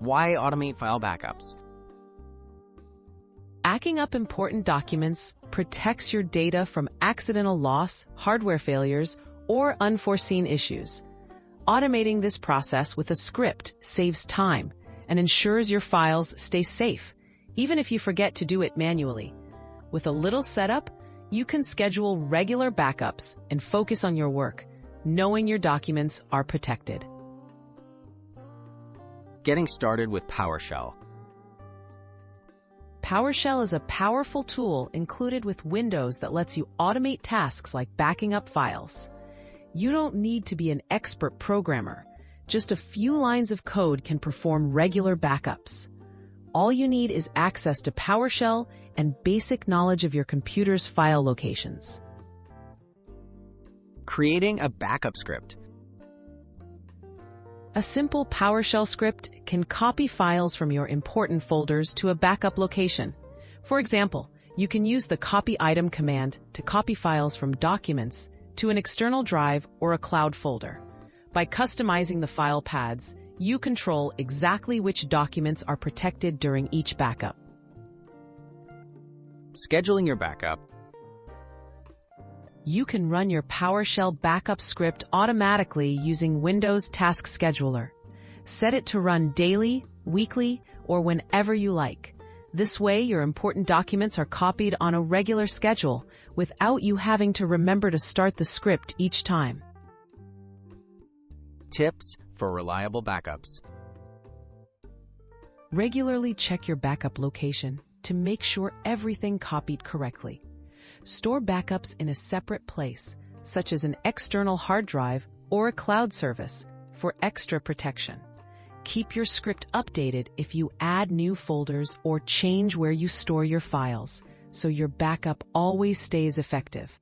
Why automate file backups? Backing up important documents protects your data from accidental loss, hardware failures, or unforeseen issues. Automating this process with a script saves time and ensures your files stay safe, even if you forget to do it manually. With a little setup, you can schedule regular backups and focus on your work, knowing your documents are protected. Getting started with PowerShell. PowerShell is a powerful tool included with Windows that lets you automate tasks like backing up files. You don't need to be an expert programmer. Just a few lines of code can perform regular backups. All you need is access to PowerShell and basic knowledge of your computer's file locations. Creating a backup script. A simple PowerShell script can copy files from your important folders to a backup location. For example, you can use the copy item command to copy files from documents to an external drive or a cloud folder. By customizing the file paths, you control exactly which documents are protected during each backup. Scheduling your backup. You can run your PowerShell backup script automatically using Windows Task Scheduler. Set it to run daily, weekly, or whenever you like. This way, your important documents are copied on a regular schedule without you having to remember to start the script each time. Tips for reliable backups. Regularly check your backup location to make sure everything copied correctly. Store backups in a separate place, such as an external hard drive or a cloud service, for extra protection. Keep your script updated if you add new folders or change where you store your files, so your backup always stays effective.